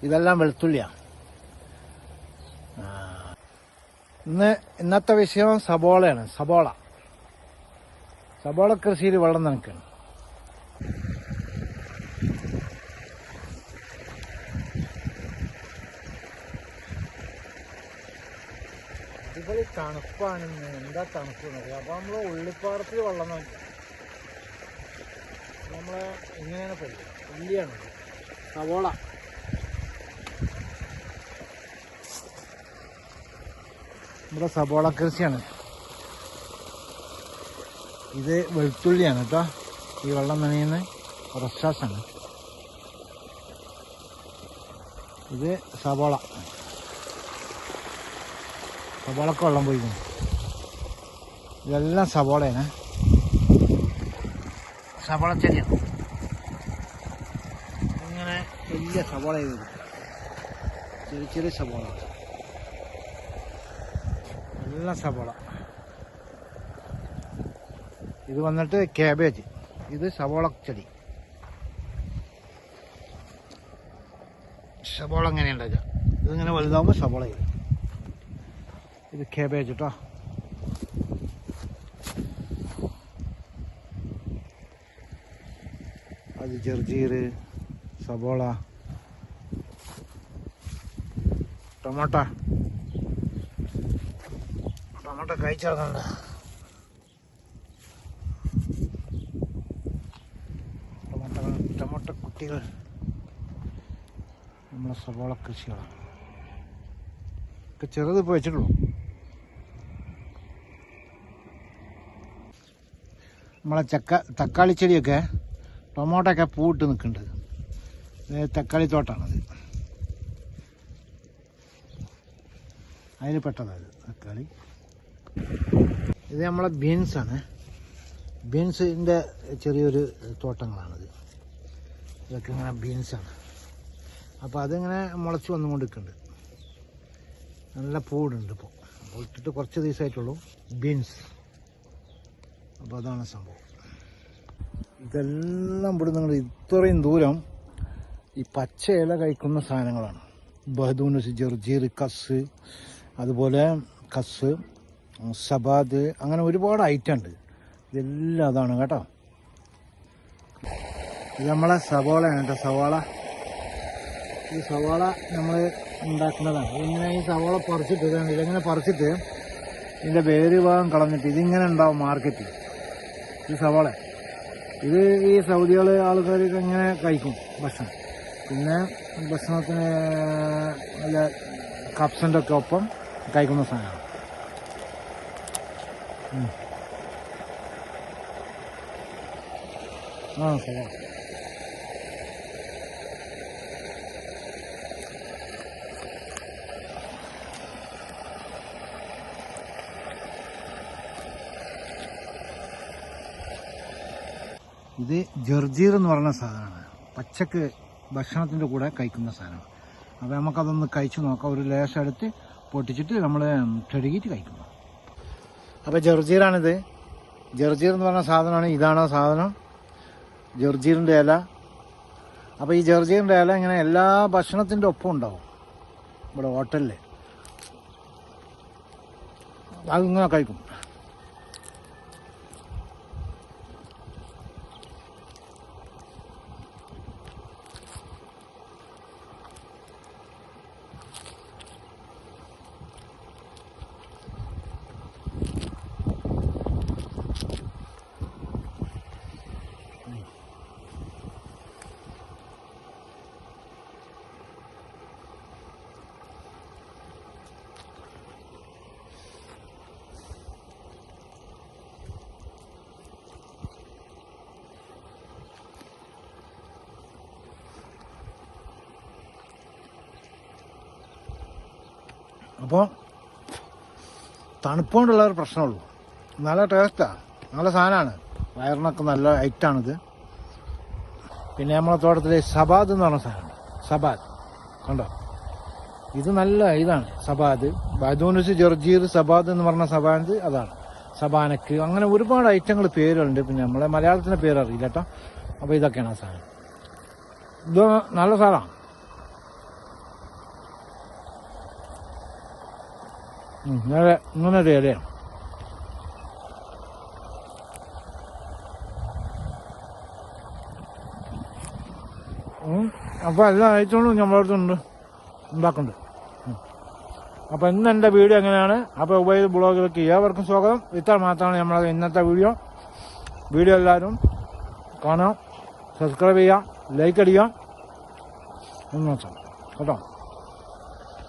ഇതെല്ലാം വെളുത്തുള്ളിയാണ്. ഇന്നത്തെ വിഷയം സബോളയാണ്. സബോള കൃഷിയിൽ വെള്ളം നനയ്ക്കണം. അടിപൊളി തണുപ്പാണ്. എന്താ തണുപ്പ് നോക്കുക. അപ്പോൾ നമ്മൾ ഉള്ളിപ്പാടത്തിൽ വെള്ളം നനയ്ക്കും. നമ്മളെ ഇങ്ങനെയാണ് പോയി ഉള്ളിയാണ് സവോള. നമ്മുടെ സവോള കൃഷിയാണ്. ഇത് വെളുത്തുള്ളിയാണ് കേട്ടോ. ഈ വെള്ളം നനയുന്ന റസ്സാസാണ്. ഇത് സവോളക്ക് വെള്ളം പോയിരിക്കുന്നു. ഇതെല്ലാം സവോളയാണ്. സവോള ചെടിയാണ്. ഇങ്ങനെ വലിയ സവോള ചെയ്ത് ചെറിയ സവോള, എല്ലാം സവോള. ഇത് വന്നിട്ട് കാബേജ്. ഇത് സവോള ചെടി. സവോള എങ്ങനെയുണ്ടാക്കുക, ഇതിങ്ങനെ വലുതാവുമ്പോൾ സവോള ചെയ്യും. ഇത് കാബേജ് കേട്ടോ. അത് ജർജീർ, സബോള, ടൊമാറ്റോ കഴിച്ചിറങ്ങുന്നുണ്ട്. ടൊമാറ്റോ കുട്ടികൾ നമ്മളെ സബോള കൃഷികളാണ്. ഒക്കെ ചെറുത് ഇപ്പോൾ വെച്ചിട്ടുള്ളൂ. നമ്മളെ തക്കാളി ചെടിയൊക്കെ ടൊമാറ്റോ പൂവിട്ട് നിൽക്കുന്നുണ്ട്. തക്കാളി തോട്ടാണത്. അതിൽ പെട്ടതാണ് തക്കാളി. ഇത് നമ്മളെ ബീൻസാണ്. ബീൻസിൻ്റെ ചെറിയൊരു തോട്ടങ്ങളാണിത്. ഇതൊക്കെ ഇങ്ങനെ ബീൻസാണ്. അപ്പോൾ അതിങ്ങനെ മുളച്ച് വന്നുകൊണ്ടിരിക്കുന്നുണ്ട്. നല്ല പൂവിടുന്നുണ്ട്. ഇപ്പോൾ ഇട്ടിട്ട് കുറച്ച് ദിവസമായിട്ടുള്ളൂ ബീൻസ്. അപ്പോൾ അതാണ് സംഭവം. ഇതെല്ലാം ഇവിടെ നിങ്ങൾ ഇത്രയും ദൂരം ഈ പച്ച ഇല കഴിക്കുന്ന സാധനങ്ങളാണ്. ബഹദൂനസ്, ജർജീർ, കസ്, അതുപോലെ കസ്, സബാദ്, അങ്ങനെ ഒരുപാട് ഐറ്റം ഉണ്ട്. ഇതെല്ലാം അതാണ് കേട്ടോ. ഇത് നമ്മളെ സവോളയാണ് കേട്ടോ. ഈ സവാള നമ്മൾ ഉണ്ടാക്കുന്നതാണ്. ഇങ്ങനെ ഈ സവാള പറിച്ചിട്ട് ഇതെങ്ങനെ പറിച്ചിട്ട് ഇതിൻ്റെ വേര് ഭാഗം കളഞ്ഞിട്ട് ഇതിങ്ങനെ ഉണ്ടാവും മാർക്കറ്റിൽ. ഈ സവാള ഇത് ഈ സൗദികൾ ആൾക്കാർക്ക് ഇങ്ങനെ കഴിക്കും ഭക്ഷണം. പിന്നെ ഭക്ഷണത്തിന് നല്ല കപ്സിൻ്റെ ഒക്കെ ഒപ്പം കഴിക്കുന്ന സാധനമാണ്. സവാള ഇത് ജർജീർ എന്ന് പറയുന്ന സാധനമാണ്. പച്ചക്ക് ഭക്ഷണത്തിൻ്റെ കൂടെ കഴിക്കുന്ന സാധനമാണ്. അപ്പോൾ നമുക്കതൊന്ന് കഴിച്ച് നോക്കാം. ഒരു ലേശം എടുത്ത് പൊട്ടിച്ചിട്ട് നമ്മൾ കഴുകിയിട്ട് കഴിക്കുന്നു. അപ്പോൾ ജർജീറാണിത്. ജർജീർ എന്ന് പറഞ്ഞ സാധനമാണ്. ഇതാണോ സാധനം? ജർജീറിൻ്റെ ഇല. അപ്പോൾ ഈ ജർജീറിൻ്റെ ഇല ഇങ്ങനെ എല്ലാ ഭക്ഷണത്തിൻ്റെ ഒപ്പം ഉണ്ടാവും. ഇവിടെ ഹോട്ടലിൽ അതിങ്ങനെ കഴിക്കും. അപ്പോൾ തണുപ്പുകൊണ്ടുള്ള ഒരു പ്രശ്നമുള്ളൂ. നല്ല ടേസ്റ്റാണ്, നല്ല സാധനമാണ്. വയറിനൊക്കെ നല്ല ഐറ്റാണിത്. പിന്നെ നമ്മളെ തോട്ടത്തിൽ സബാദ് എന്ന് പറഞ്ഞ സാധനമാണ്. സബാദ് കണ്ടോ, ഇത് നല്ല ഇതാണ് സബാദ്. ബദൂനസ്, ജർജീർ, സബാദ് എന്ന് പറഞ്ഞ സബാദ് അതാണ്. സബാനക്ക്, അങ്ങനെ ഒരുപാട് ഐറ്റങ്ങൾ പേരുകളുണ്ട്. പിന്നെ നമ്മളെ മലയാളത്തിൻ്റെ പേര് അറിയില്ല കേട്ടോ. അപ്പോൾ ഇതൊക്കെയാണ് ആ സാധനം. ഇത് നല്ല സാധനമാണ്. നേരെ ഇങ്ങനെ ഒരു ഇലയാണ്. അപ്പോൾ എല്ലാം അയച്ചോണ്ടും നമ്മളടുത്തുണ്ട്, ഉണ്ടാക്കുന്നുണ്ട്. അപ്പോൾ ഇന്ന് എൻ്റെ വീഡിയോ എങ്ങനെയാണ്? അപ്പോൾ ഉബൈദ് ബ്ലോഗിലേക്ക് ഏവർക്കും സ്വാഗതം. ഇത്ര മാത്രമാണ് നമ്മളെ ഇന്നത്തെ വീഡിയോ. എല്ലാവരും കാണാം, സബ്സ്ക്രൈബ് ചെയ്യാം, ലൈക്ക് അടിക്കാം, കേട്ടോ.